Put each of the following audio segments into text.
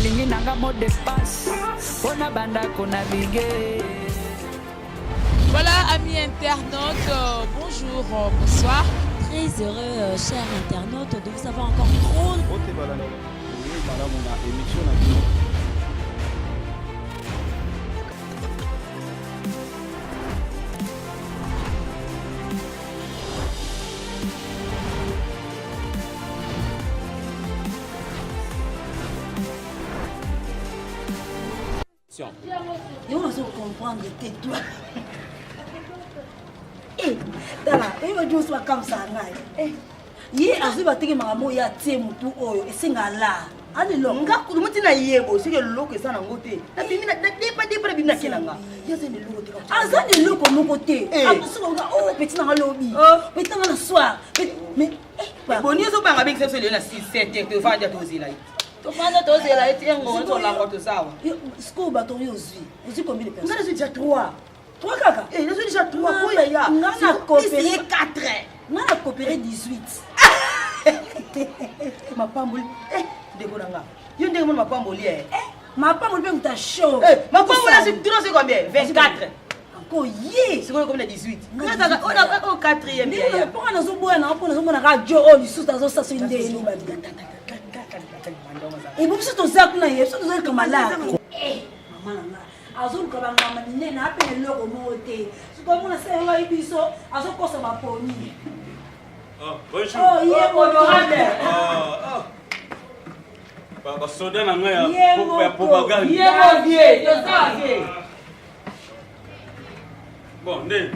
balingi nanga mot de passe pona banda ko naviguer. Voilà, amis internautes, bonjour, bonsoir. Très heureux, chers internautes, de vous avoir encore trop. Et on va se comprendre, tais-toi. Eh, Dala, il va dire soit comme ça, eh. Yé, azu batiki maramo ya tie mutu oyo, esenga la. Ani lo. Nga kulumuti na yebo, sike loko esa na ngote. Na bimi na depa bimi na kelanga. Ya ze ne loko te. Aza ne loko moko te. Apusu nga oh petit na lobby. Petit na soir. Mais boni zo banga bing sepse le na 6 7 te vanda tozila. To vanda tozila eti ngo to la ngoto sawa. Sko bato yo zui. Ozi combien de personnes? Nga déjà 3. 3 kaka. Eh, je suis déjà 3 quoi ya. Nga na coopérer 4. Nga na coopérer 18. Ma pamboli. Décolanga. Yo ndenge mon ma pamboli ma pamboli pe muta show. Ma pamboli c'est trop c'est combien? 24. Encore yé. C'est combien 18. Nga ta on a au 4e bien. Mais pourquoi na zo boya na pona zo mona radio o lisusu ta zo sa so ndeni ba. Et vous c'est to zaku na yeso to zaku malaka. Mama na. Azul ka banga manene na pe loko mote. So ko mona se nga ibiso azo kosa ba poni. Oh, bonjour. Oh, yé honorable. Bah, soda na ngaya pour bagarre. Yé mon vieux, yo ça vieux. Bon, ndé.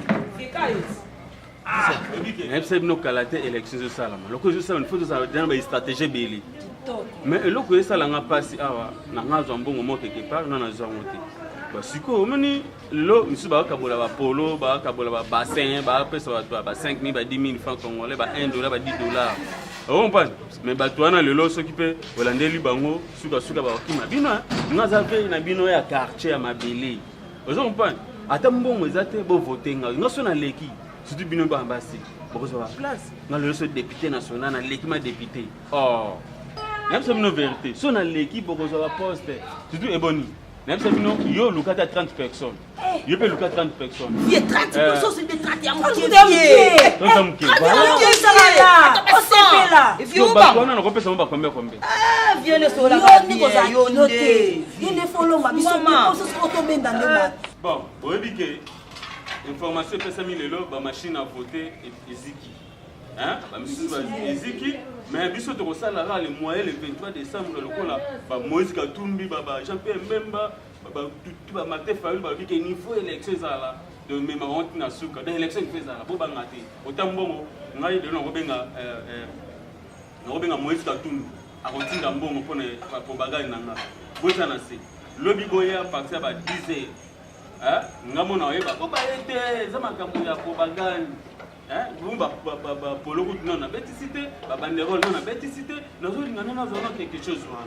Même si nous calaté élection de salama. Le coup je sais il faut ça dans une stratégie beli. Mais le coup ça la nga passe awa na nga zambongo mo quelque part na zongo te. Bah siko meni lo misu ba kabola ba polo ba kabola ba bassin ba pesa ba 5000 ba 10000 francs congolais ba $1 ba $10. On pense mais ba toana le lo s'occuper holandeli bango suka ba okima bino nga za ve na bino ya quartier ya mabele. On pense ata mbongo ezate bo voter nga so na leki surtout bino ba ambassi boko so ba place nga le so député national na leki ma député. Oh même c'est une vérité so na leki boko so ba poste surtout eboni. Même si nous, yo lucata 30 personnes. Yo peut lucata 30 personnes. Il y a 30 personnes, c'est des 30 à moitié. là. Et on va on a combien ça va combien. Ah, viens le sola ba bien yo noté. Il ne follow ma biso ma so so tomber dans le mat. Bon, on dit que information pesa 1000 € ba machine à voter eziki. Hein? Ba monsieur eziki. Mais biso to kosala le moyen le 23 décembre le kola ba Moïse Katumbi ba Jean-Pierre Mbemba ba tout ba Martin Fayulu ba biki il faut élection là de même honte na suka dans élection fait ça bo ba ngati otambongo ngai de no benga Moïse Katumbi a kotinda mbongo pona propagande nanga boza na se lobi boya partir ba 10h hein ngamona yeba ko ba été za makambo ya propagande. Hein, vous pour le coup non na béticité, ba banderole non na béticité, nous avons quelque chose là.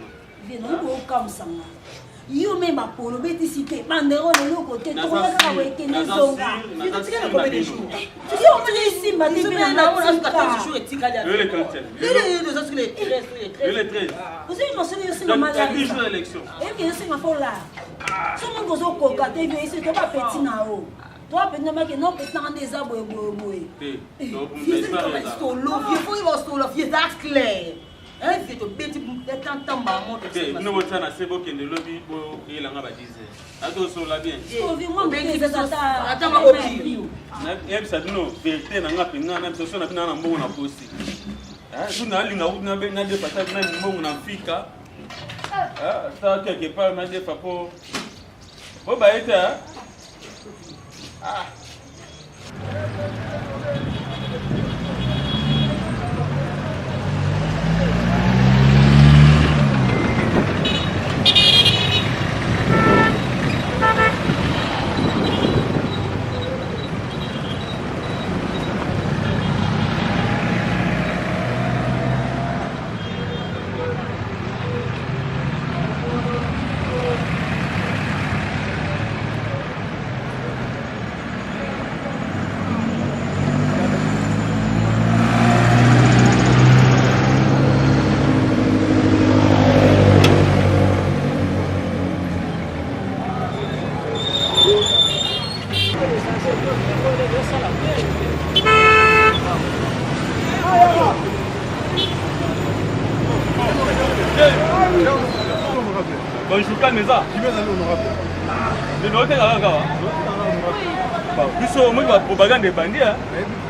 Viens nous comme ça. Yo même ma pour le béticité, banderole de l'autre côté, tu vois ça va être une zonga. Tu sais combien de jours. Tu dis on est ici, ma dit bien là, on a 14 jours et tika là. Le 15. Les autres les 13, le 13. Vous savez mentionné aussi normal là. 10 jours d'élection. Et bien c'est ma folle là. Tout le monde gozo koka, tu viens ici, tu pas petit na haut. Toi, peut-être que non, peut-être des arbres. Il faut y avoir solo, il est clair. Hein, c'est tout petit pour être en temps bas. Nous votons à ce beau qui est de lobby pour il en a baptisé. Attends, sur la bien. Attends, ma copie. Et ça nous vérité n'a pas pu n'a même ce qu'on a bien en bon on a aussi. Hein, tout n'a linga ou n'a pas de patate même bon on fika. Ah, ça quelque part n'a des papo. Oh bah était hein. Ah. Bonjour, Neza. Qui vient d'aller honorable? Je n'ai pas biso moi va propagande de bandit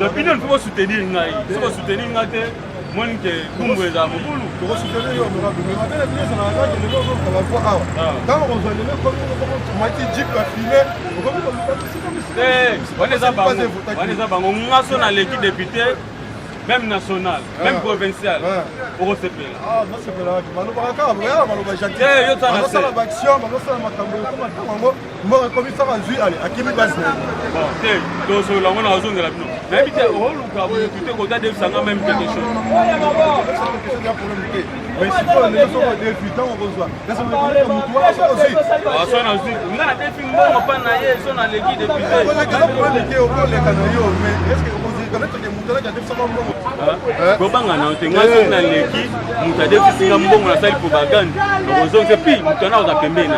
l'opinion il faut soutenir ngai il faut soutenir ngate moi que kumbu eza mobulu pour soutenir honorable mais maintenant les gens na que les gens on va voir quand on va aller comme moitié jeep la filmer on est bango ngaso na l'équipe député même national même provincial pour se payer ah non c'est pas là mano baraka ya mano ba janté yo tana ça la action mano ça makambo comme mo commissaire azui allez akimi base bon té dozo la ngona ozongela bino na bité oluka bo tuté ko dade sanga même quelque chose mais si on est sur des futurs on reçoit là ça veut dire que toi aussi ah ça na aussi ngana défi mbongo pa na ye so na l'équipe député on est là pour les au les canayo mais est-ce que on dit connaître que mutala ya défi ça mbongo kobanga na otenga so na l'équipe mutade fisinga mbongo na sali propagande ozonge pi mutana oza pembeni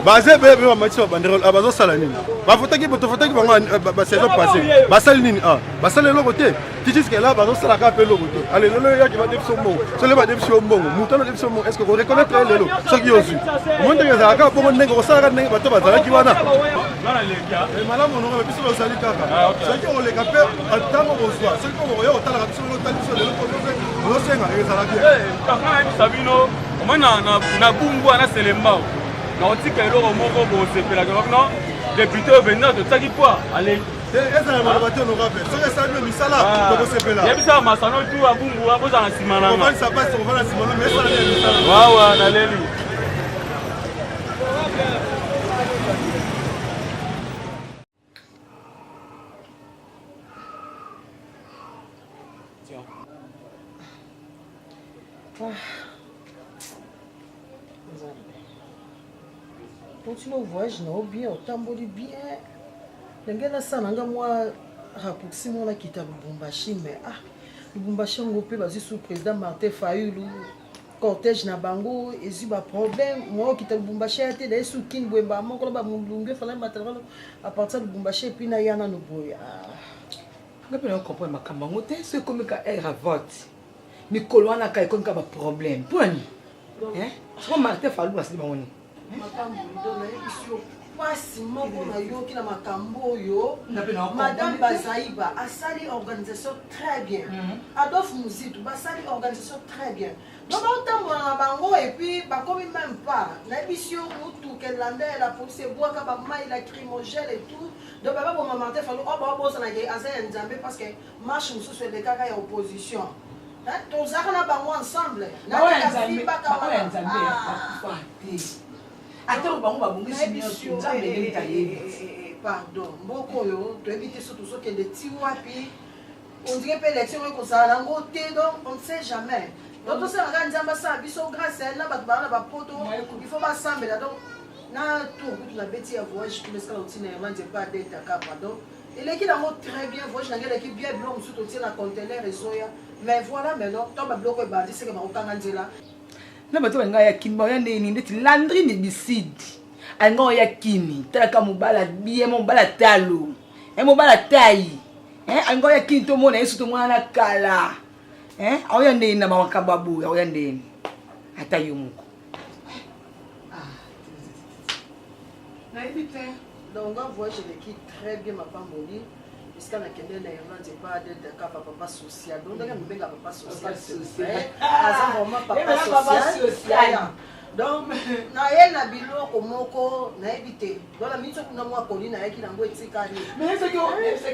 baze bebe ba match ba bandero abazo sala nini ba fotaki boto fotaki bango ba saison passée ba sala nini ba sala loko te titis que là bazo sala ka pe loko te allez lolo ya ki ba défi so mbongo so le ba défi so mbongo mutana défi so mbongo est-ce que vous reconnaître lelo so ki yosu monde que za ka bongo ndenge osala ka ndenge bato bazala ki wana wana lekia malamu no biso lo sali kaka so ki on le kape atango boswa so ki on yo otala ka biso lo tali so lelo ko no senga ezala bien kaka sabino omana na bungu ana selembao na otika eloko moko bosepelaka bakno député ovena totaki poa ale ezala malobati honorable soki esali misala tokosepela yebisa masano tu abungu abozala nsima nanga ovanisa pasi ovana nsima mais esala misala wawa naleli Continue au voyage, non bien, au tamboli bien. Les gars, ça n'a pas moi raccourci mon qui t'a Lubumbashi, mais Lubumbashi on peut baser sous président Martin Fayulu, cortège na bango, et si ba problème, moi qui t'a Lubumbashi a été d'ailleurs sous King Bwemba, moi quand ba mon lungue fallait battre à partir de Lubumbashi et puis na yana no boya. On peut comprendre ma campagne, c'est comme quand elle vote. Mais Kolwana ka comme ba problème. Point. Hein? Comment Martin Fayulu c'est bon. Madame Bazaïba a sali organisation très bien. Adolphe Mouzitou a sali organisation très bien. Donc on a bango et puis comme même pas l'émission où tout qu'elle landait la police boit quand la crimogène et tout. Donc papa pour maman te fallu bon ça n'a assez nzambe parce que marche sous sur les cas en opposition. Hein tous ça on a bango ensemble. Na nzambe pas attends bango babongi simio nzambe ngi tayebi pardon mboko yo to éviter surtout ce que les tiwapi on dirait pas l'élection ko ça na ngote donc on ne sait jamais donc tout ça nga nzamba ça biso grâce à na bato bana ba poto il faut pas sambela donc na tout la bêtise à voyage pour l'escale au cinéma manje pas d'être à pardon il est qui la montre très bien voyage na ngela qui bien blanc sous tout na conteneur et soya mais voilà maintenant to ba bloko ba dit c'est que ba okanga nzela na bato nga ya kimba ya ndeni ndeti landri ni bisidi anga ya kimi talaka mobala bien mobala talo mobala tai anga ya kinto mona yesu to mwana kala aoya ndeni na makababu aoya ndeni ata yomuko na éviter donc on voyage qui très bien ma pamboli parce qu'on a qu'elle n'a pas d'être papa social donc on a papa social vraiment papa social donc na elle na biloko moko na éviter donc la mise kuna moi Colline avec na ngo etikali mais c'est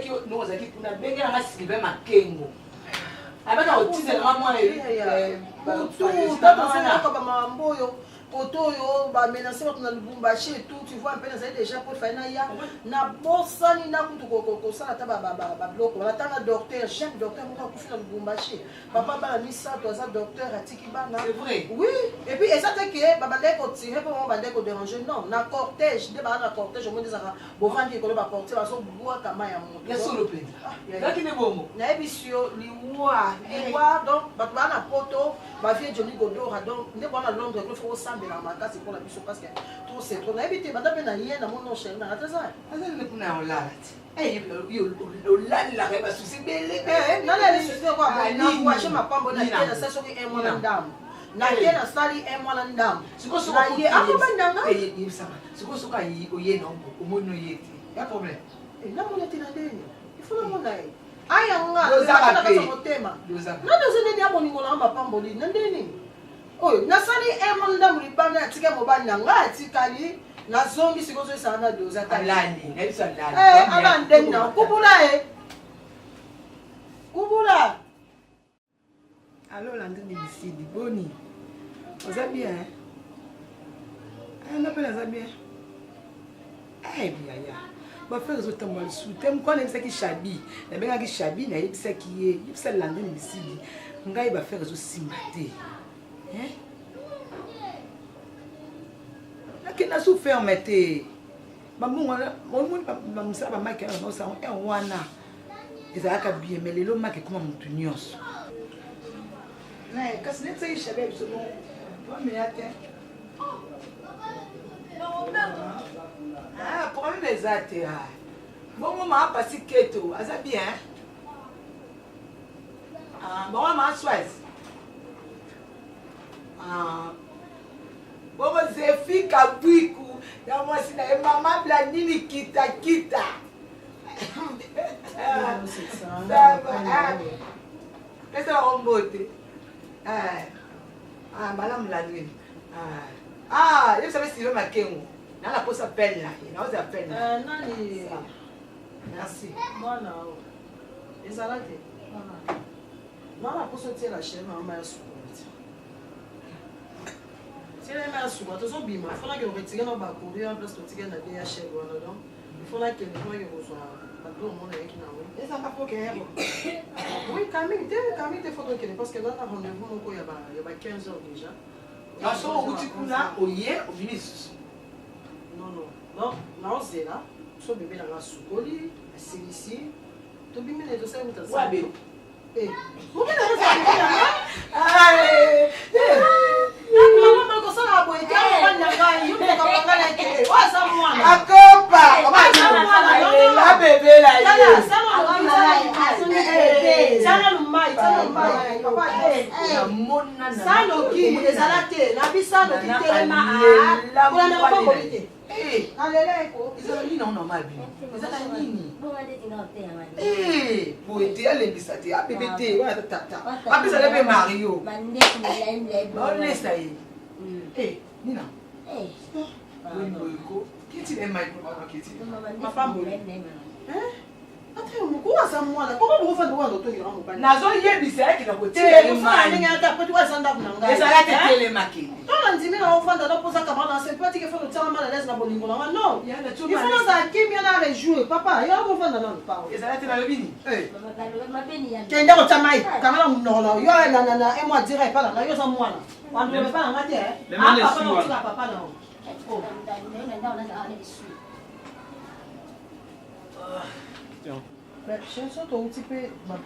que nous zaki kuna benga na Sylvain Makengo abana otise na moi tout dans mambo yo koto yo ba menacer na Lubumbashi et tout tu vois un peu ça déjà pour faire na bosani na kutu ko ça ta ba bloc on attend le docteur chef docteur mo ko fina Lubumbashi papa ba misa to ça docteur atiki bana c'est vrai oui et puis ça te que ba bande ko tirer pour ba bande ko déranger non na cortège de ba na cortège au moins des ara bo vandi ko ba porter ba so bois kama ya mo ya solo plein lakini bongo na ebisio liwa donc ba na poto ba vie Johnny Godora donc ne bona Londres il faut la makasi pour la biso parce que tout c'est trop na éviter madame na rien na mon nom cher na teza azali ne kuna olati yo la ba souci bele non la souci quoi na voyage ma pambo na tena ça sur un mon dame Na ye na sali mwana ndam. Siko soko Na ye akobandanga. Ye sama. Siko soko oye na omono ye ti. Ya problème. Na mona tina ndeni. Ifuna mona ye. Aya nga. Dozaka Na pe. motema. Dozaka. Na dozo ndeni aboningo na mapamboli na ndeni. Oyo na sali mwana ndam libana atike mobanda nga atikali. Na zongi siko zo sana doza Alani. Na biso alani. ala ndeni na kubula e. Kubula. Alors Landry Bisidi boni. Oza bien. On appelle ça bien. Eh bien ya. Ba faire zo tambal sou. Tem ko na bisaki shabi. Na benga ki shabi na bisaki ye. Bisa Landry Bisidi. Ngai ba faire zo simate. Hein? Akina sou fermete. Ba munga ba musala ba maki na sa wana. Ezaka bien mais lelo maki kuma mutu nyonso. Nee, kasi net say shabab so mo. Wa me yate. Ah, problème exact ah. Bon moment passer keto, aza bien. Ah, bon ma choisi. Ah. Bon zefi kabuiku, ya moi sina e mama bla nini kita. Essa é um bote. Madame Landry. Je savais si je m'appelle. Dans la pause appelle là. Il a appelle. Nani. Merci. Voilà. Et ça là t'es. Voilà. La pause tient la chaîne maman ya souko. Si la maman souko, tu as bima. Il faut que on retire nos bakuri en place de tirer na DHL voilà donc. Il faut là que les gens ils reçoivent. Tout le monde est qui n'a oui. Et ça va pas que oui, Camille t'es photo parce que là on a rendez-vous il y a 15 heures déjà. Ah so utikuna oye obinis. Non, c'est là. So bébé là sukoli, c'est ici. To bimi ne to sai muta sa. Wabe. Eh. Mo ke na sa bébé là. Maman ko sa na boy, ti a ba nyanga, yu me ka banga na ke. Wa sa mwana. Akopa. La bébé là. Tala, sa mwana bébé. Tala lumai. Papa eh. Mona na. Sa no ki, ezala te. Na bi sa no ki telema a. Kuna na ko ko te. Eh, alele ko. Ezala ni non normal bi. Ezala nini? Bon, on dit non, t'es un Eh, poete alembisa te, abebete, wana tata. Abisa lebe Mario. Ba onesta ye. Eh, Nina. Eh. Oui, boyko. Kiti le mai ko ba kiti. Ate mo sa mwana. Ko ba fa ndo to yira mo ba. Nazo yebisa yake na kote Te mai. ni ata ko tuwa sanda kuna ngai. Ezala te tele makini. Tona ndimi na ofanda na posa kama na c'est pas que faut le temps mal à l'aise na bolingo na non. Ya na Il faut dans kimia na rejouer papa. Ya mo ofanda na pa. Ezala te na lobini. Eh. Kenda ko tamai. Kama na mnola. Yo na et moi dirait pas na yo sa mwana. Wando le pas na te. Ah papa no tika papa na. Mais je suis un petit peu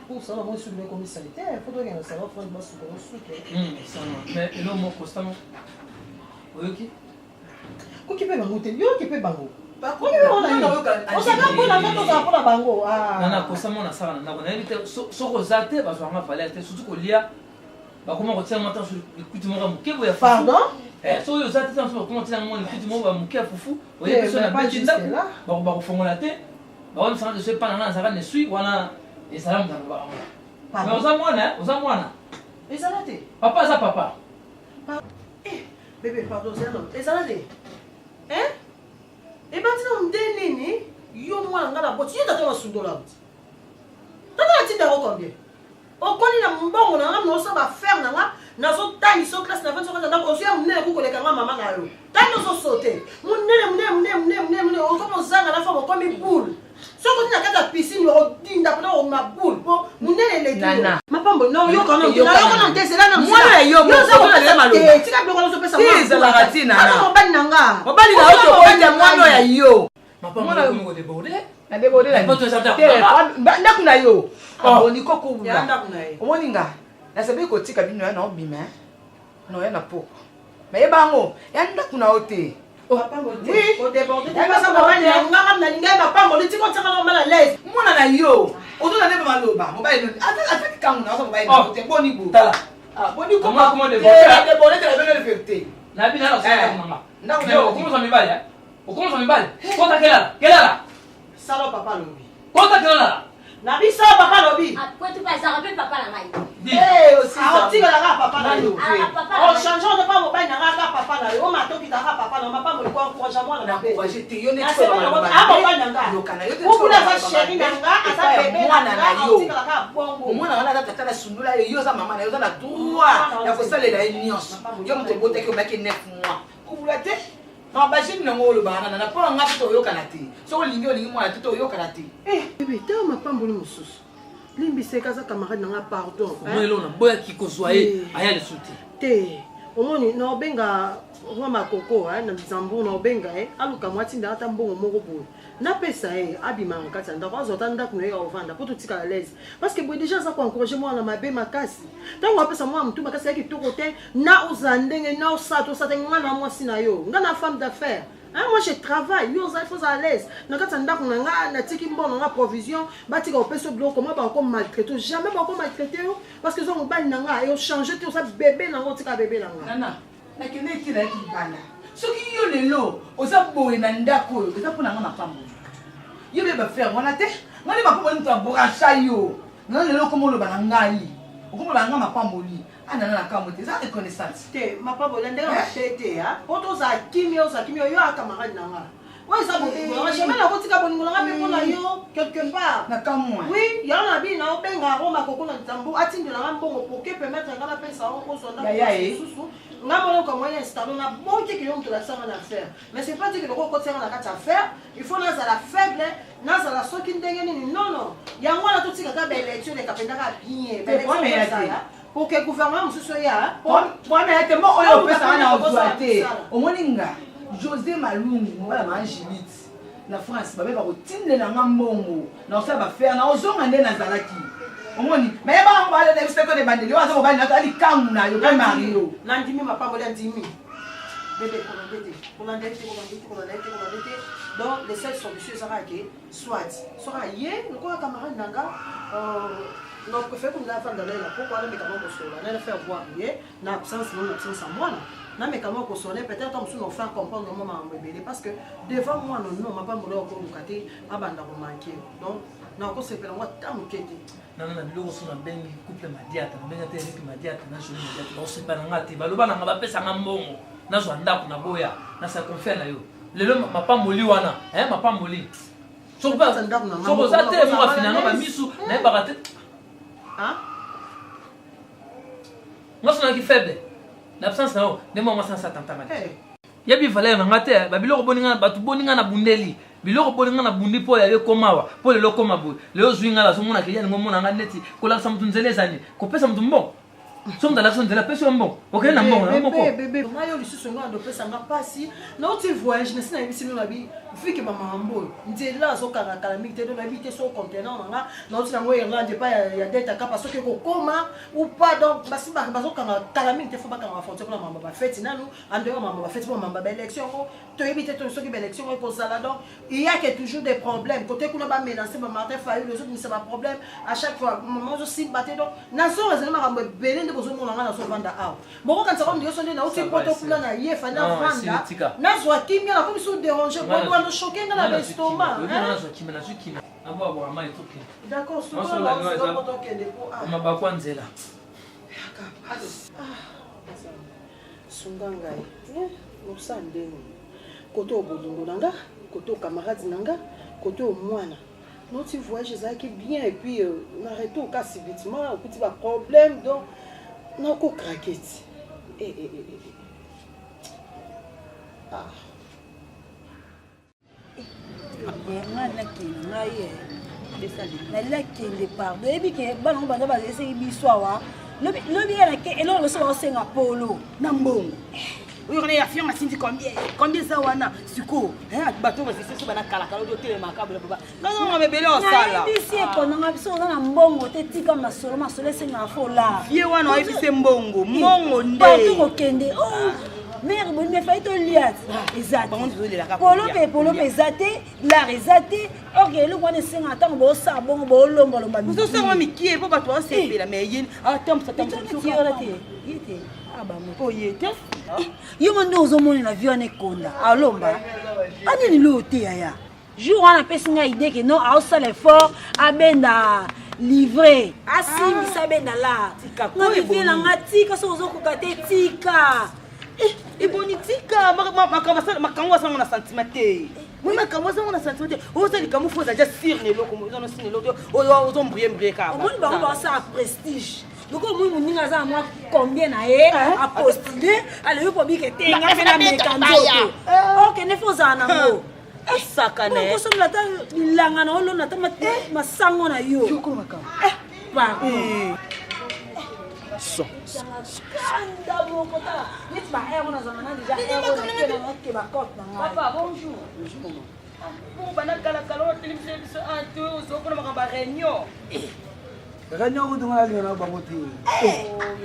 pour ça, moi je suis le commissaire. Il faut que ça va faire un sous mais le mot constamment. Oui, ok. Qui peut bangoter? Yo qui peut bango. Pas quoi on a. On s'est pas pour la moto ça pour la bango. Ah. Non constamment na ça na on invite so rozate ba zo nga valeur surtout ko lia ba comment retirer montant sur le coup de mon muke boya. Pardon? So yo zate ça comment tirer mon coup de mon ba muke fufu. Oye personne na petit là. Ba ko fongola te. Ba on s'en de se pas na ça ne suit wana et ça me ba. Mais oza mwana. Et ça là te. Papa ça papa. Bébé pardon c'est non. Et ça là te. Hein? Et ben tu n'as pas nini yo mwana ngala boti yo tata sudola. Tata ti daro combien? O koni na mbongo na ngam no sa ba faire na nga na so tani so classe na 20 secondes na ko so mne ko koleka nga mama na yo. Tani no so sauter. Mne o comme zanga la femme comme une boule. So ko tina kata piscine o dinda pona o ma boule po mne le Nana. Mapambo no yo quand même. Yo quand même c'est là na Mwana yo mo so na le malo. Tika bloko so pesa mwa. Iza la gatina na. Ano mobali nanga. Mobali na yo ko ita mwana ya yo. Mwana ko débordé. Na débordé la. Pas toi ça Ndaku na yo. Aboni ko ko Ya ndaku na ye. Omoni nga. Na sabi ko tika bino na obima. No ya na poko. Mais ebango, ya ndaku na ote. Mapambo te. O débordé. Ya pesa mobali nanga na linga mapambo li tiko tsaka mala lez. Mwana na yo. Ozo na neba maloba. Mobali no. Ata kangu na so mobali no te boni bu. Tala. Ah, bon, du coup, comment de bonnet de la bonne vérité. Nabi na na yo comment ça me balle hein? Comment ça me balle? Kota kela. Salo papa lobi. Kota kela. Nabi salo papa lobi. Ah, quoi tu passes ça rappelle papa la maille. Eh aussi Ah, ça. on tire la papa na yo. Ah, Oh, changeons de pas mon bain na papa na yo. Ma to ki ta papa na papa mo ko encourage moi na bébé. Moi j'étais yo net. Ah, papa na nga. Beaucoup la va chérie na nga, ata bébé na nga, on tire la bongo. Omwana wana tata la sunula yo za mama na yo za na droit. Ya ko salela nyonso. Yo mto bote ke maki 9 mois. Kubula te. Na bajini na ngolo bana na pa nga to yo kanati. So lingi mwana to yo kanati. Bébé, t'es ma pamboli mususu. Limbi sekaza camarade na nga pardon. Moi là boya ki ko soye aya le souti. Te. Omoni na obenga Roma Koko na Mzambu na obenga aluka mwati nda ata mbongo moko boye. Na pesa abima ngakati ndako azota ndako na ovanda pour tout tika à l'aise parce que boye déjà ça ko encourager moi na mabe makasi. Tango apesa moi mtu makasi yaki to côté na uzandenge na usato satenga na mwasi na yo. Ngana femme d'affaires. Hein, moi je travaille, yo ça faut à l'aise. Na kati ndako na nga na tiki mbongo na provision, batika opesa bloc comment ba encore maltraiter, jamais ba encore maltraiter parce que zo mbali na nga yo changer tout ça bébé na ngotika bébé na nga. Nana, na kene ti na ki bana. Soki yo lelo, oza boye na ndako yo, eza pona nga na pambo. Yo be ba faire wana te, ngani ba pambo nto aboracha yo. Ngani lelo komo lo bana ngai. Okomo la nga mapamboli. Ana na kamote, za reconnaissance. Te, mapamboli ndenge tete ha. Poto za kimio yo camarade na nga. Ouais, ça bon. Jamais la route ka boningo nga pe pona yo quelque part. Na kamwa. Oui, ya na bi na obenga Roma Koko na Nzambu atindi na mbongo pour que permettre nga na pesa on so na. Susu. Nga mona ko moyen installer na bon que yo mto la sanga na faire. Mais c'est pas dire que le ko tsanga na kata faire, il faut na za la faible, na za la soki ndenge nini. Non non. Ya ngwana to tika ka belle élection ka penda ka bien. Pour que le gouvernement se soit là. Moi mais te mo oyo pesa na ozuate. Omoninga. José Malungu, moi la Angélite. La France, babé ba kotinde na ngambongo. Na osa ba faire na ozonga nde na zalaki. Omoni, mais ba ngba le steko de bandeli, wa zo ba na tali kangu na yo ka Mario. Na ndimi mapambo ya ndimi. Bébé, donc les seules solutions sera que soit hier, le quoi camarade nanga non préfère qu'on la femme d'aller là pourquoi les médicaments pour cela on faire voir hier na absence à moi na médicaments pour cela peut-être on se faire comprendre le moment bébé parce que devant moi non m'a pas moulé encore côté abanda ko manquer donc na ko se pela moi tant kete non biloko so na bengi couple madiata na benga te avec madiata na joli madiata on se pas na ngati baloba na ngaba pesa ngambongo na zo ndako na boya na sa confère na yo lelo mapa moli wana mapa moli so ba ndako na so za te mo afina ba misu na ba te hein moi so na ki faible l'absence na o de moi sans tanta mali ya bi valeur na ngate ba biloko boninga batu boninga na bundeli biloko boninga na bundi po ya komawa po lelo koma bo leo zwinga la so mona ke yani ngomona nga neti ko la sa mtu nzelezani ko pesa mtu mbon so mdala so nzela pesa mbon okay na mbon na mbon bébé mayo lisusu ngo ndo pesa nga pasi na uti voyage na sina bisi no bi fiki mama mbo nzela zo kala kala mi te do na bi te so contenant nga na uti ngo Irlande pa ya data ka parce que ko koma ou pas donc basi ba zo kala mi te fo ba kala frontière na mama ba fête nanu ande mama ba fête mama ba élection to éviter to so ki élection ko sala donc il y a que toujours des problèmes côté kuna ba menacer ba Martin Fayulu les autres ni c'est pas problème à chaque fois maman je si batté donc na so raisonnement ka belende bozo mona nga na so vanda aw boko kan sa ko ndio so na uti poto kuna na ye fa na vanda na zo kimia na comme so déranger bon on choquer dans l'estomac hein na zo kimia na zo kimia abo abo ma etoke d'accord so on poto kende ko ma ba kwa nzela sunganga mosa ndeni koto obodongo nanga koto camarade nanga koto mwana notre voyage qui bien et puis on arrête au cas subitement un petit problème donc on a quoi craquer ah oui, on est à firme, combien ça wana siko hein bateau va c'est ça bana kala kala do tele makabo non non mais belé on ça là ici ko na biso na mbongo te tika masolo senga fo la vie wana wa bise mbongo mongo nde bato ko kende oh mère bon me fait to liat ezate polo pe ezate la ezate OK le wana singa tant bo sa bon bo lomba lomba vous so moi mikie po bato asepela mais yin attends ça yete ah ba mo yete yo mando ozomoni na vie ane konda alomba ani ni lote ya jour wana pesi nga idée que non a osala effort abenda livré asimbisa benda la ngabivela nga tika so ozokoka te tika eboni tika makambo asango na sentiment te moi makambo asango na sentiment te ozali kamu fo zaja sir ne loko ozono sine loko ozombriye ka omoni bango basala prestige loko moi moninga aza moi combien na ye apostule alebi po bike te nga mpe na mekanzoto okende fo ozala nango sakane kosomela ta bilanga na olona ta masango na yo Papa, bonjour. Bon, banakala télévision biso anto ozokona makamba réunion. Réunion ko tunga lino bango te.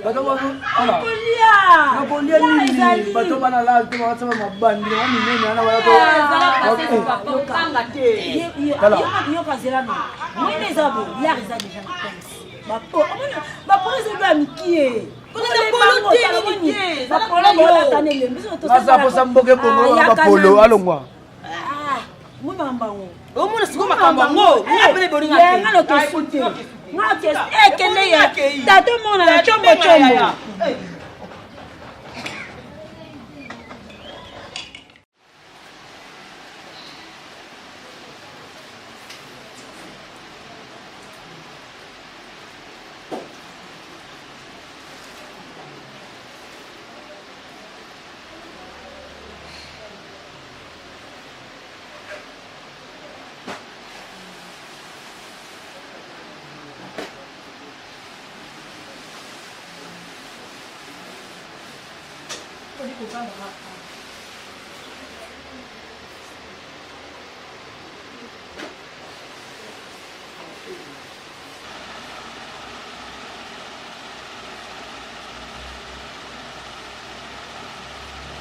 Bato ba ala. Kolia. Na kolia ni bato bana la to ba sama mabandi na minene ana wala to. Zala passer sur papa kanga te. Yo kazela no. Mwene zabo ya riza déjà bapo. Ba police ba mikie. Masa posa mboke bongo ba polo alongwa. Mumambango. Omona siko makambango. Ngapele bolinga te. Ngalo to fute. Ngati ekende ya. Tato mona na chombo.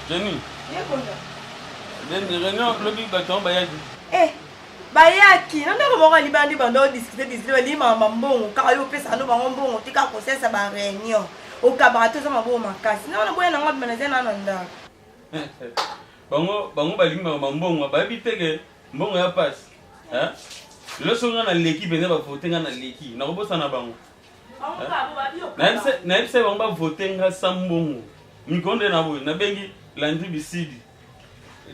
Jenny. Réunion, le big bâton, bayaki. Bayaki, non ndako moko libandi bando discuter bali mama mbongo kaka yo pesa no bango mbongo tika kosesa ba réunion o kabarato za mabo makasi na na boya na ngwa bana zena na ndako bango balingi mama mbongo bayebi teke mbongo ya passe loso nga na leki pene bavote nga na leki nakobosana bango nayebisa bango bavote nga sa mbongo mikonde na boye nabengi Landry Bisidi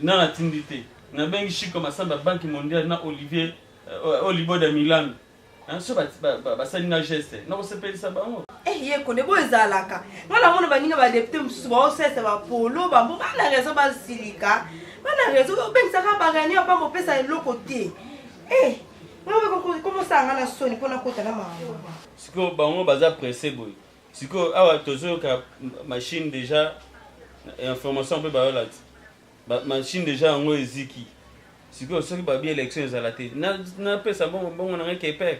na natindi te nabengi Chico Masamba Banque Mondiale na Olivier Olibo de Milan so basali na geste nakosepelisa bango ye konde bo ezalaka ngala mona baninga ba député mususu ba osesa ba polo bambo bana raison ba silika bana raison obengisaka ba réunion ba mopesa eloko te ngabe comment ça ngana soni pona kota na mama siko bango baza pressé boy siko awa tozoyoka machine déjà information mpe bayola te machine déjà yango eziki sikoyo soki babi élection ezala te napesa bongo nanga kepek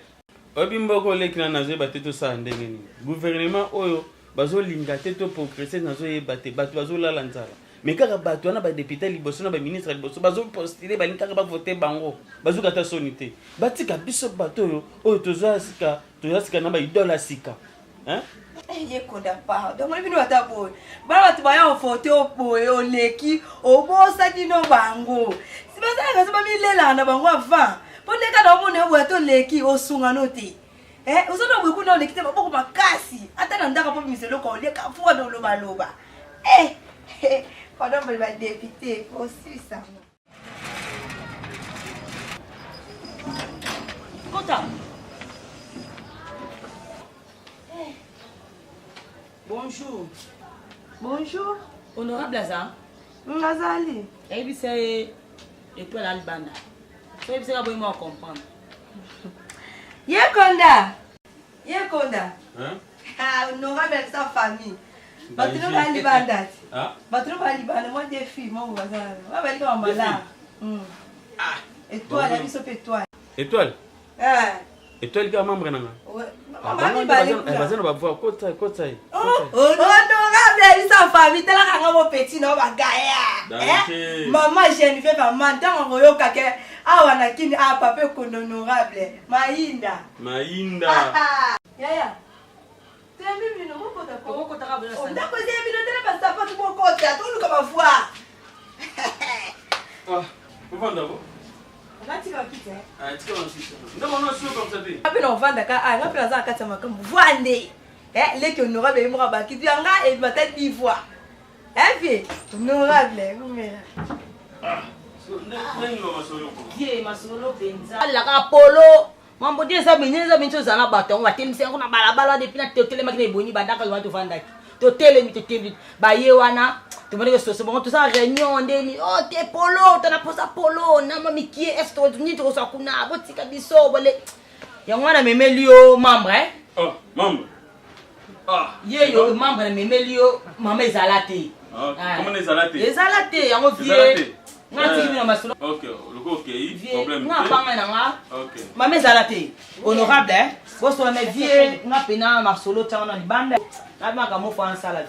oyebi mboka oleki na nazoyeba te tosala ndenge nini gouvernement oyo bazolinga te to progresse nazoyeba te bato bazolala nzala mais kaka bato wana badepute liboso na baministre liboso bazopostule balingi kaka bavote bango bazoka ta soni te batika biso bato oyo toza sika na baidole ya sika ye konda pardon moi bino ata boy bana tu baya ofote opoye oleki obosaki no bango sibazala kaso bamilela na bango avant poneka na omone obo to leki osunga no te usono bwe kuna oleki te bako makasi ata na ndaka po miselo ko oleka fwa do loba pardon ba député aussi ça Kota. Bonjour. Bonjour. Honorable Azam. Ngazali. Et c'est étoile Albana. C'est ça que moi comprendre. Yekonda. Honorable sa famille. Batino ba libanda. Batino ba libanda moi des filles moi bazana. Ba ba libanda mala. Étoile, la biso étoile. Étoile. Et toi, le gars, membre, non? Ouais. Vas-y, on va voir. Côté. Honorable, il sa famille, t'es là, mon petit, non, va gagner. Maman, j'ai fait maman, tant on voyait qu'à ah, on a qui a papa qu'on honorable. Maïnda. Yaya. Tu as vu le nom de comment on t'a rappelé ça? On t'a posé un minute de la passe pas tout mon compte, t'as tout le comme voir. Ah, vous vendez d'abord? On a tiré un kit, hein? Ah, tu vas en quitter. Non, on a su comme ça. Après, on vend d'accord. Ah, on a pris la carte, ça m'a comme voile. Les qui honorable, ils m'ont rabattu. Tu en as et ma tête 10 fois. Puis, honorable, Ah, Vieux, ma solo benza. La polo. Mambo dia za mincho za na baton wa temse ko na balabala depuis na tele makine boni badaka wa to fanda. To tele ba ye wana. To mane so bon tout ça réunion ndeni. Oh te polo, to na posa polo na mami qui est to ni to so kuna botika biso bole. Ya mwana memelio membre Oh, membre. Ah. Ye yo membre memelio mama ezalate. Comment ezalate? Ezalate yango vie. Ok, problème. Ok. Maman Zalate, honorable, hein? Boss, on est vieux, on a pena Marcelo, on a une bande. On a un mot pour un salaire.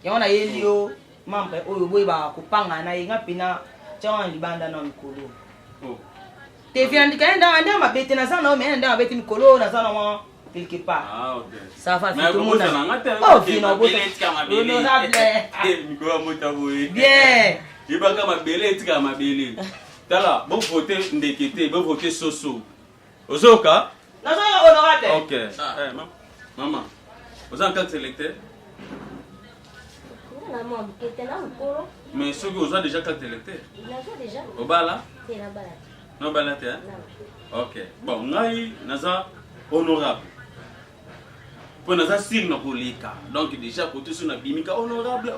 Et on a Elio, membre, oui, bah, coupanga, on a pena, on a une bande dans le colo. Oh. Tu viens de gagner dans ma bête, on a mais dans avec une colo, on a quelque part. Ah, ok. Ça va, tout le monde. Oh, honorable. Bien. Je vais ma belle, ma belle. Tala, vous votez Ndekete, vous votez Soso. Ozoka? Non, honorable. Ok. Maman, vous avez un carte électeur? Mais ceux qui ont déjà carte électeur? Au bas là? Non, bas là, ok. Bon, Naï, Naza, honorable. Pour Naza, signe pour les cas. Donc, déjà, pour tout ce qui est honorable.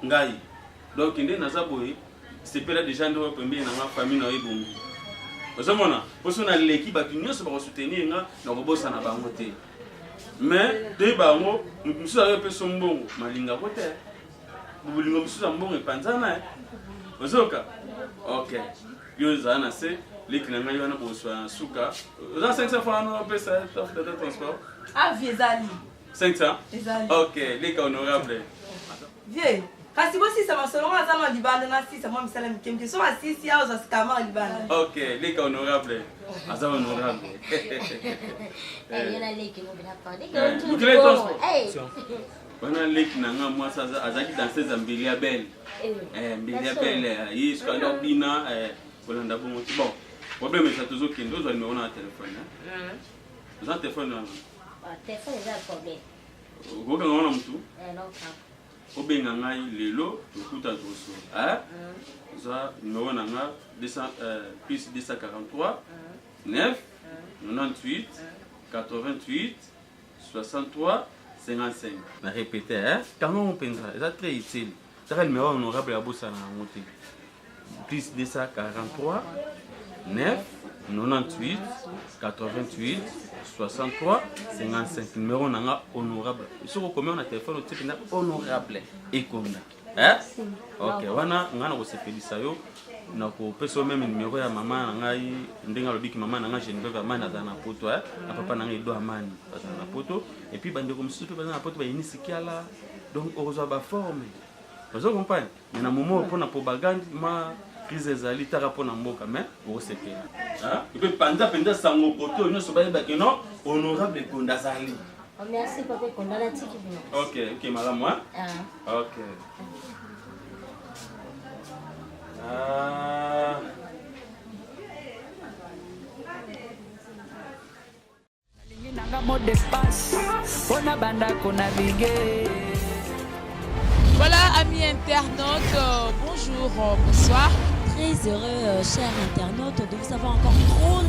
Ngaï. Donc, il y a c'est déjà dans la famille. Vous savez, l'équipe va soutenir mais deux bango, nous avons fait son bon, malinga côté. Vous voulez nous bon et panzana. Vous ok. Yo zana c'est les clients qui vont pour soin souka. Vous avez 500 francs à payer ça de transport. Ah, vieux Ali. 500. Ok, les cas honorables. Vieux. Kasi bosi sama solongo na sama libanda na si sama misala mikemke so asisi yao za skama libanda. OK, les cas honorables. Asa honorable. Yana leki no bila pa. Vous voulez transport? Bana leki na nga moi ça azaki dans ces ambilia belle. Ambilia belle. Yi ska ndo bina bolanda bon. Bon. Problème c'est toujours qu'il nous a numéro na téléphone. Vous avez téléphone là? Téléphone est un problème. Vous avez un mtu? Non. Obenga ngai lelo tokuta toso za numéro nanga plus 243 9 98 88 63 55. Na répéter quand on pense ça très utile. Ça le numéro honorable à bossa na monter plus 243 9 98 88 63 55 numéro nanga honorable. Soko combien on a téléphone au type honorable et comme OK, wana ngana ko sepelisa yo na ko peso même numéro ya maman ngai ndinga lobiki maman nanga Geneviève amana za na poto na papa nanga Edo amani za na poto et puis bande comme surtout na poto ba inisikiala donc ozo ba forme. Vous comprenez? Na momo pour na propagande ma crise ezali taka pona mboka mais osepela ipe panza sango poto nyonso bayeba ke non honorable konda zali. Merci papa konda la tiki bino. OK malamu OK Voilà, amis internautes, bonjour, bonsoir. Très heureux, chers internautes, de vous avoir encore trop.